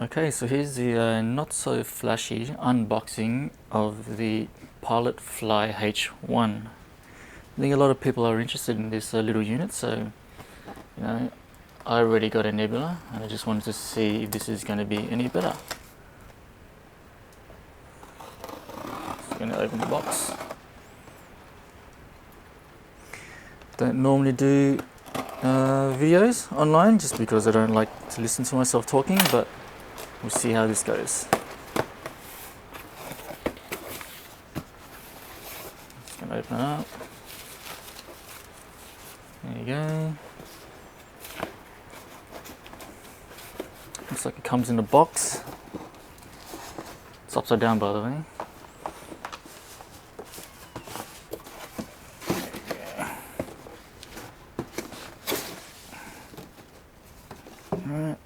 Okay, so here's the not so flashy unboxing of the Pilotfly H1. I think a lot of people are interested in this little unit, so I already got a nebula and I just wanted to see if this is going to be any better. Just going to open the box. Don't normally do videos online just because I don't like to listen to myself talking, but we'll see how this goes. Just going to open it up. There you go. Looks like it comes in a box. It's upside down, by the way. Alright.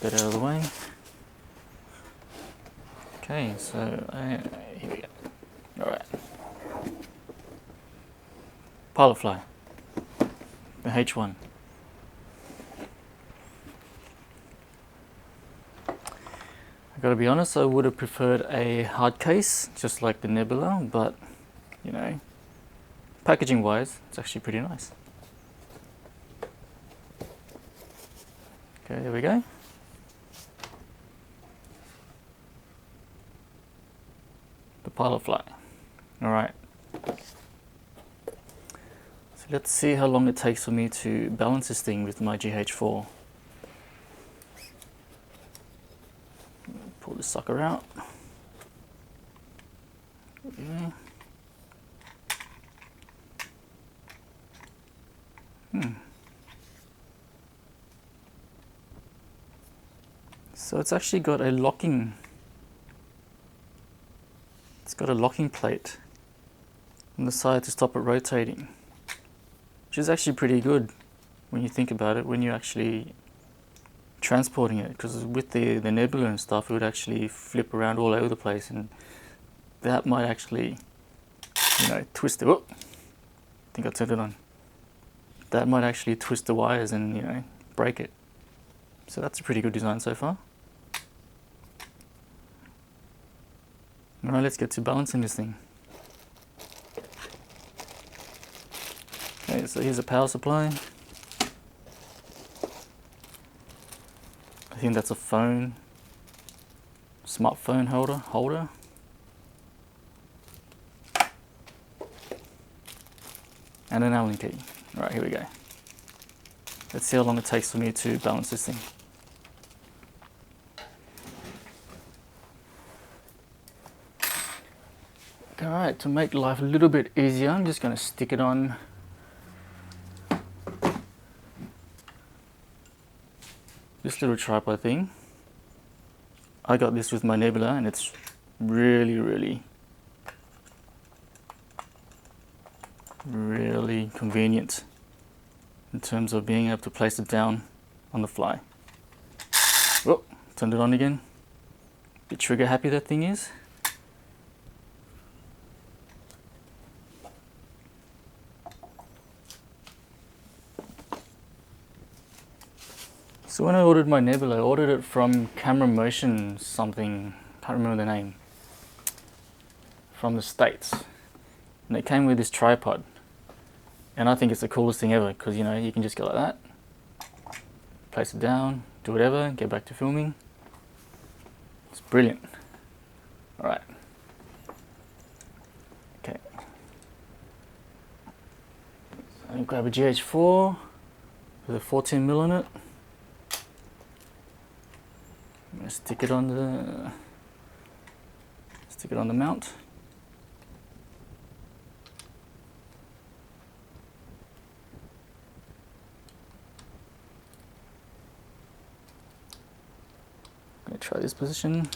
Get out of the way. Okay, so here we go. Alright. Pilotfly. The H1. I gotta be honest, I would have preferred a hard case, just like the Nebula, but packaging wise, it's actually pretty nice. Okay, there we go. The Pilotfly. Alright. So let's see how long it takes for me to balance this thing with my GH4. Pull this sucker out. Okay. So it's actually got a locking. It's got a locking plate on the side to stop it rotating, which is actually pretty good when you think about it, when you're actually transporting it, because with the nebula and stuff, it would actually flip around all over the place, and that might actually twist it. Oh, I think I turned it on. That might actually twist the wires and break it. So that's a pretty good design so far. Alright, let's get to balancing this thing. Okay, so here's a power supply. I think that's a phone, smartphone holder. And an Allen key. Alright, here we go. Let's see how long it takes for me to balance this thing. Alright, to make life a little bit easier, I'm just going to stick it on this little tripod thing. I got this with my Nebula and it's really convenient in terms of being able to place it down on the fly. Oh, turned it on again. Bit trigger happy that thing is. So when I ordered my Nebula, I ordered it from Camera Motion something, can't remember the name, from the States. And it came with this tripod. And I think it's the coolest thing ever, because you can just go like that, place it down, do whatever, get back to filming. It's brilliant. Alright. Okay. So I'm going to grab a GH4 with a 14mm in it. I'm going to stick it on the mount. I'm going to try this position.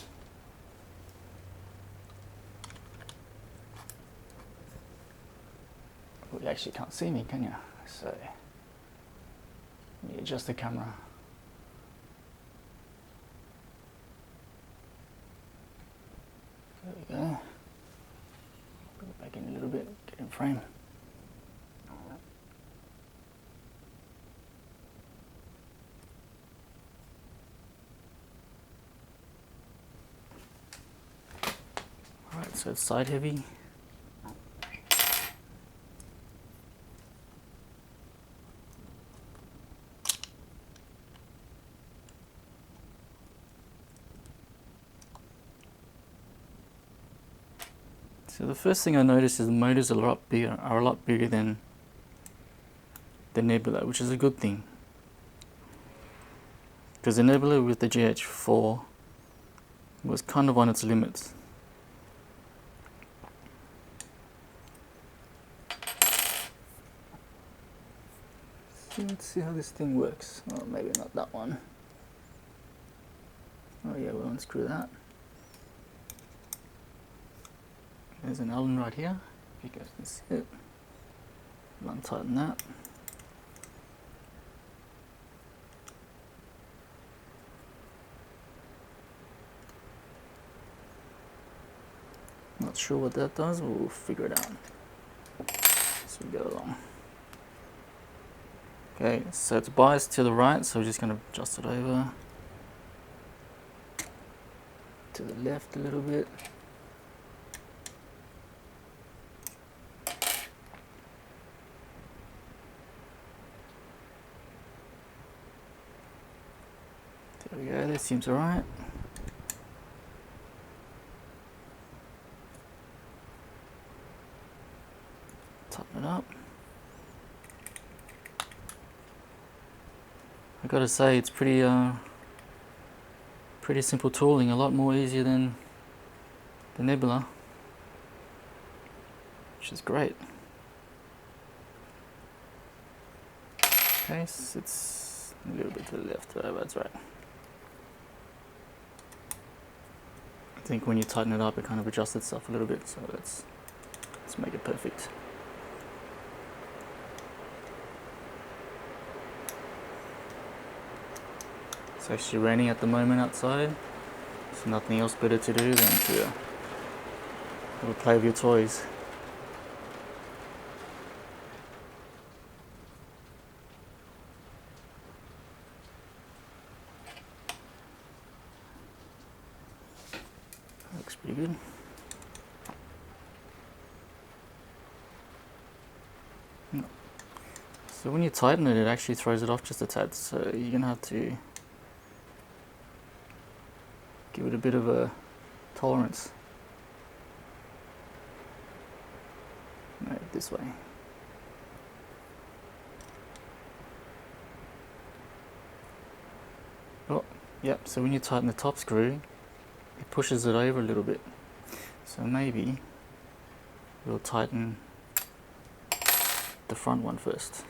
Well, you actually can't see me, can you? So let me adjust the camera. There we go. Put it back in a little bit, get in frame. so it's side heavy. So the first thing I noticed is the motors are a lot bigger than the Nebula, which is a good thing. Because the Nebula with the GH4 was kind of on its limits. So let's see how this thing works. Oh, maybe not that one. Oh yeah, we'll unscrew that. There's an Allen right here, if you guys can see it. We'll untighten that. Not sure what that does, but we'll figure it out as we go along. Okay, so it's biased to the right, so we're just going to adjust it over to the left a little bit. There we go, that seems alright. Tighten it up. I gotta say, it's pretty simple tooling, a lot more easier than the Nebula, which is great. Okay, so it's a little bit to the left, oh, that's right. I think when you tighten it up, it kind of adjusts itself a little bit, so let's make it perfect. It's actually raining at the moment outside. There's nothing else better to do than to have a play with your toys. Looks pretty good. So when you tighten it, it actually throws it off just a tad, so you're gonna have to give it a bit of a tolerance. Move it this way. Oh, yep, so when you tighten the top screw, it pushes it over a little bit. So maybe we'll tighten the front one first.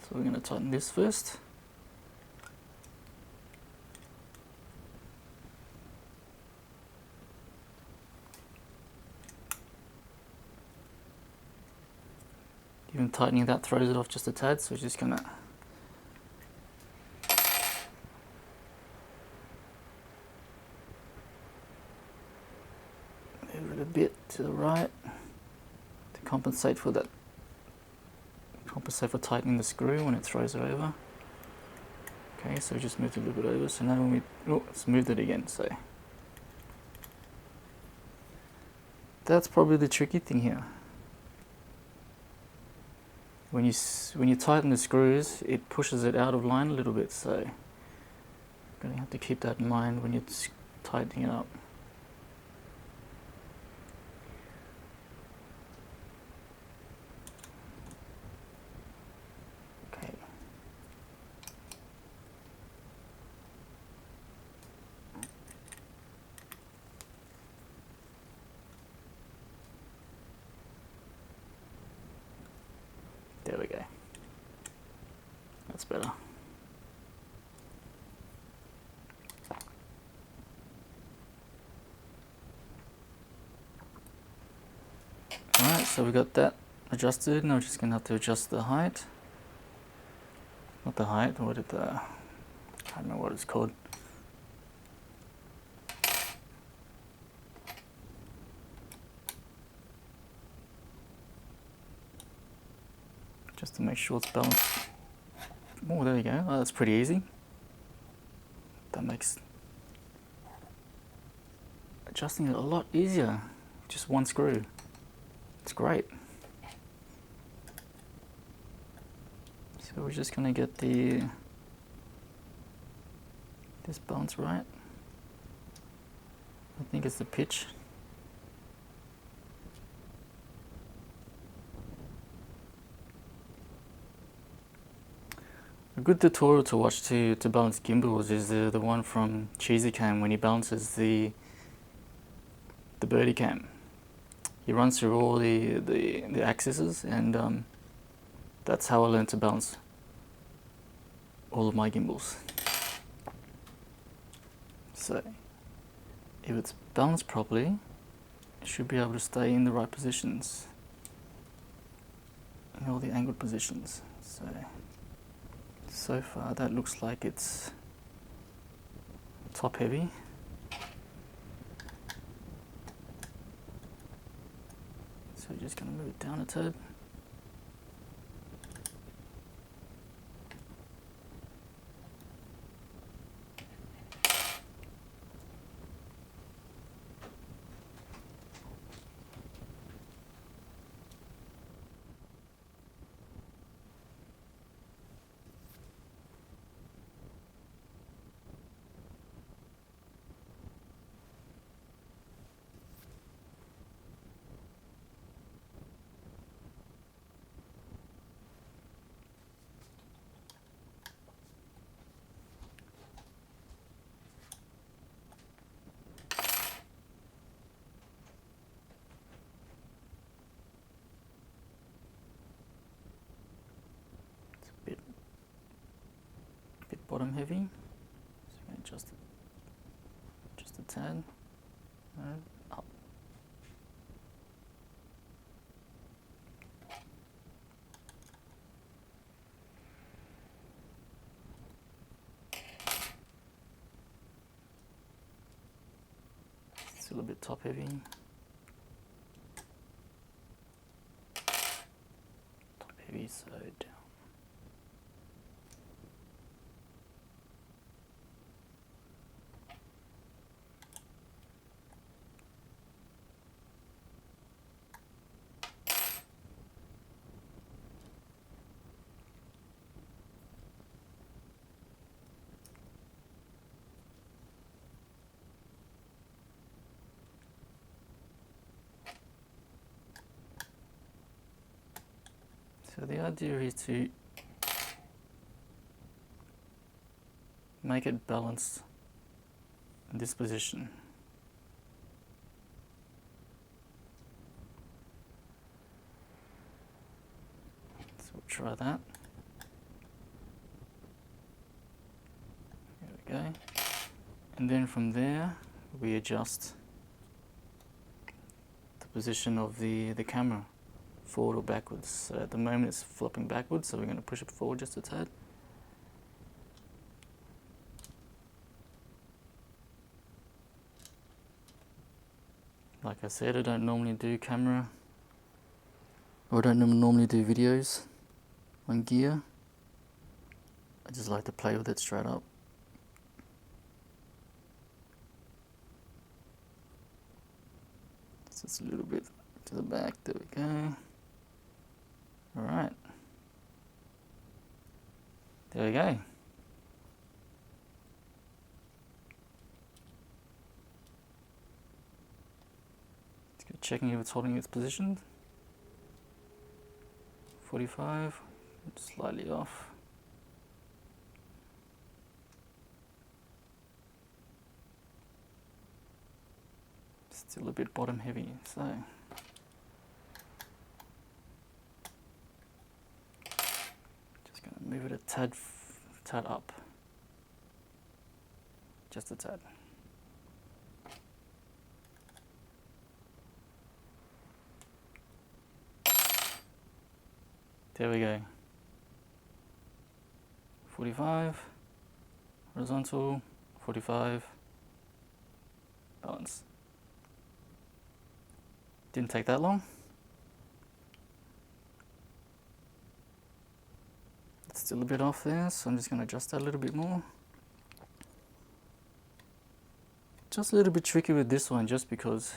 So we're going to tighten this first. Even tightening that throws it off just a tad, so we're just going to move it a bit to the right to compensate for that. Compensate for tightening the screw when it throws it over. Okay, so we just moved it a little bit over. So now when we it's moved it again. So that's probably the tricky thing here. When you tighten the screws, it pushes it out of line a little bit. So you're going to have to keep that in mind when you're tightening it up. There we go. That's better. Alright, so we got that adjusted. Now we're just going to have to adjust the height. Not the height, what did I don't know what it's called. Just to make sure it's balanced. Oh, there you go. Oh, that's pretty easy. That makes adjusting it a lot easier. Just one screw. It's great. So we're just gonna get this balance right. I think it's the pitch. A good tutorial to watch to balance gimbals is the one from Cheesy Cam when he balances the birdie cam. He runs through all the axes, and that's how I learned to balance all of my gimbals. So if it's balanced properly, it should be able to stay in the right positions, in all the angled positions. So far that looks like it's top heavy. So we're just going to move it down a tad. Bottom heavy, so we're going to adjust it just a tad, and up. Still a bit top heavy. Top heavy, so down. So the idea is to make it balanced in this position. So we'll try that. There we go. And then from there we adjust the position of the camera, forward or backwards. So at the moment it's flopping backwards, so we're going to push it forward just a tad. Like I said, I don't normally do camera, or I don't normally do videos on gear. I just like to play with it straight up. Just a little bit to the back, there we go. Alright. There we go. Checking if it's holding its position. 45, slightly off. Still a bit bottom heavy, so just going to move it a tad up, just a tad. There we go. 45, horizontal, 45, balance. Didn't take that long. It's still a bit off there, so I'm just going to adjust that a little bit more. Just a little bit tricky with this one, just because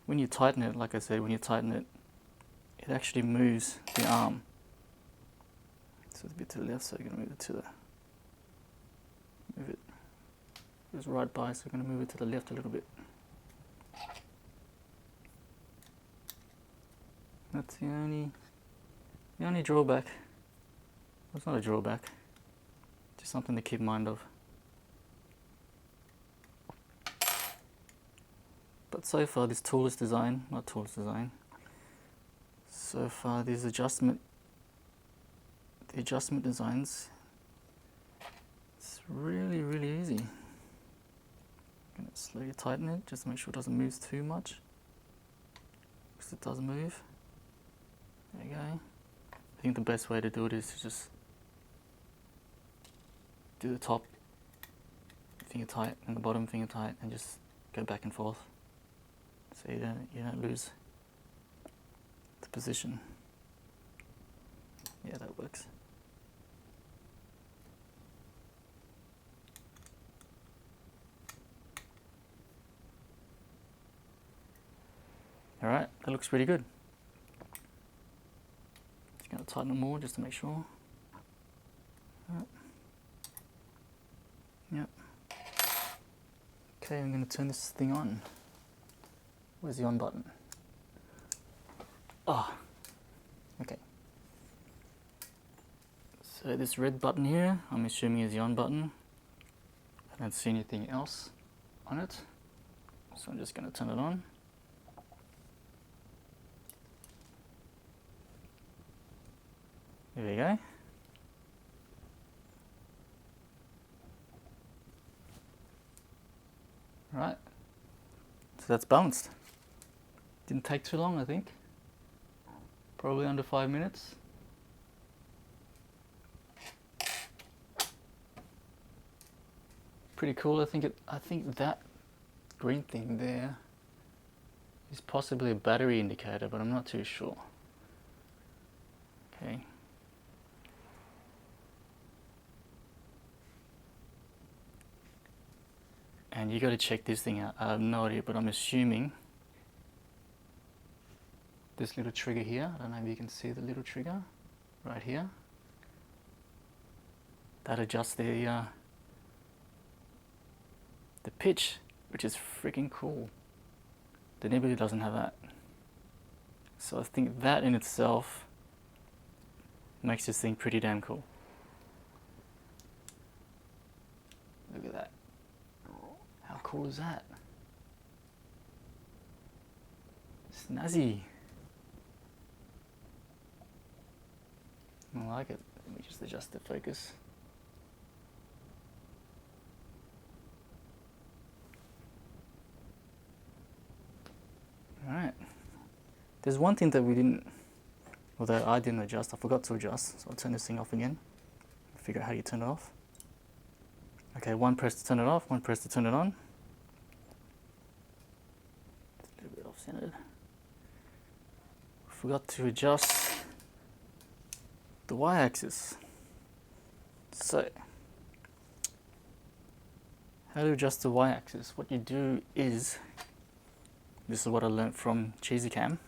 when you tighten it, like I said, when you tighten it, it actually moves the arm. So it's a bit to the left, so you're going to move it to the, move it, it was right by, so we're going to move it to the left a little bit. That's the only drawback. Well, it's not a drawback, just something to keep in mind of. But so far this toolless design, not toolless design, so far these the adjustment designs, it's really, really easy. I'm going to slowly tighten it, just to make sure it doesn't move too much, because it does move. There you go. I think the best way to do it is to just do the top finger tight and the bottom finger tight, and just go back and forth, so you don't lose the position. Yeah, that works. Alright, that looks pretty good. Just going to tighten it more just to make sure. Yep. Okay, I'm going to turn this thing on. Where's the on button? Ah, okay. So this red button here, I'm assuming is the on button. I don't see anything else on it, so I'm just going to turn it on. There we go. Right, so that's balanced. Didn't take too long, I think. Probably under 5 minutes. Pretty cool. I think that green thing there is possibly a battery indicator, but I'm not too sure. Okay. And you got to check this thing out. I have no idea, but I'm assuming this little trigger here, I don't know if you can see the little trigger right here, that adjusts the pitch, which is freaking cool. The Nebula doesn't have that. So I think that in itself makes this thing pretty damn cool. Look at that. How cool is that? Snazzy. I like it. Let me just adjust the focus. Alright. There's one thing that we didn't, or that I didn't adjust. I forgot to adjust, so I'll turn this thing off again. Figure out how you turn it off. Okay, one press to turn it off, one press to turn it on. It's a little bit off-centered. Forgot to adjust the y-axis. So, how to adjust the y-axis? What you do is, this is what I learned from CheesyCam.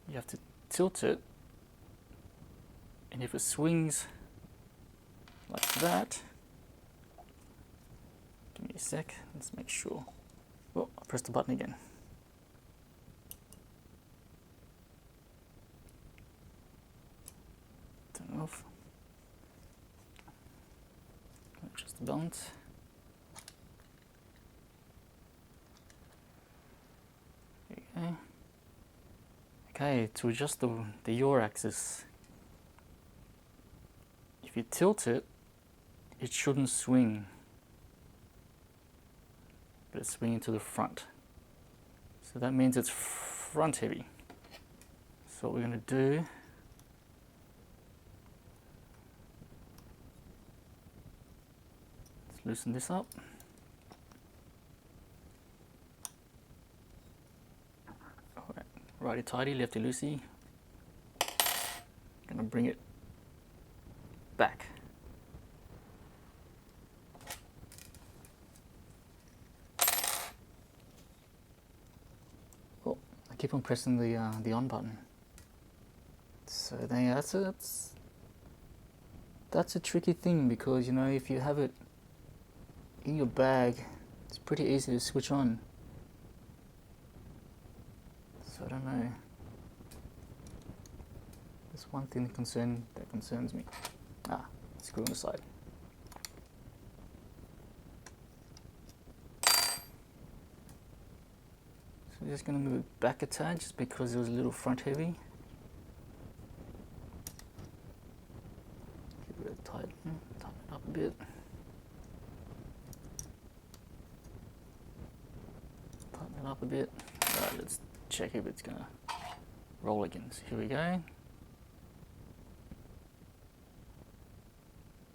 You have to tilt it, and if it swings like that, give me a sec, let's make sure. Oh, I pressed the button again. Turn it off. Adjust the balance. Okay. Okay, to adjust the yaw axis, if you tilt it, it shouldn't swing, but it's swinging to the front. So that means it's front heavy. So what we're going to do, let's loosen this up. Alright, righty tighty, lefty loosey. Going to bring it back. keep on pressing the on button. So then that's a tricky thing, because you know, if you have it in your bag, it's pretty easy to switch on. So I don't know. There's one thing that concerns me. Screw on the side. So I'm just going to move it back a tad, just because it was a little front heavy. Give it a tighten it up a bit. Tighten it up a bit. Alright, let's check if it's going to roll again. So here we go.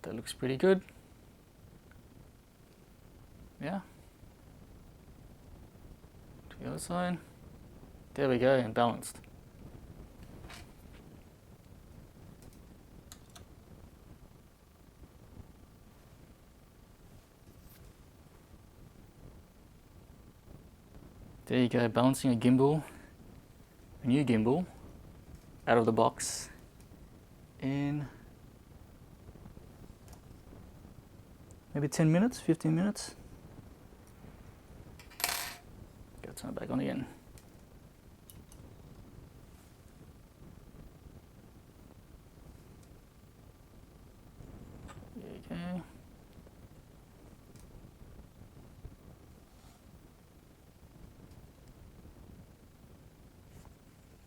That looks pretty good. Yeah. To the other side. There we go, and balanced. There you go, balancing a gimbal, a new gimbal, out of the box in maybe 10 minutes, 15 minutes. Gotta turn it back on again. There you go.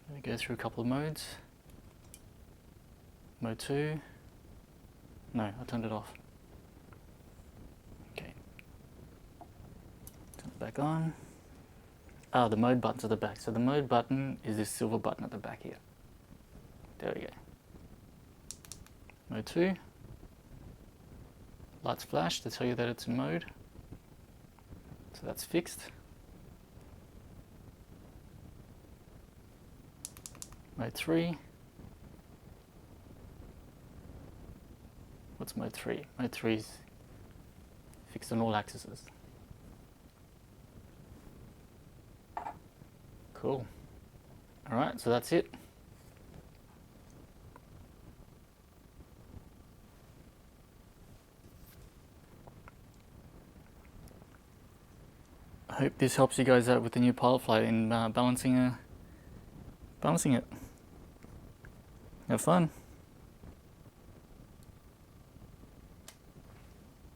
Let me go through a couple of modes. Mode 2. No, I turned it off. Okay. Turn it back on. The mode button's at the back. So the mode button is this silver button at the back here. There we go. Mode 2. Lights flash to tell you that it's in mode. So that's fixed. Mode 3. What's mode 3? Mode 3 is fixed on all axes. Cool. Alright, so that's it. I hope this helps you guys out with the new Pilotfly in balancing it. Have fun.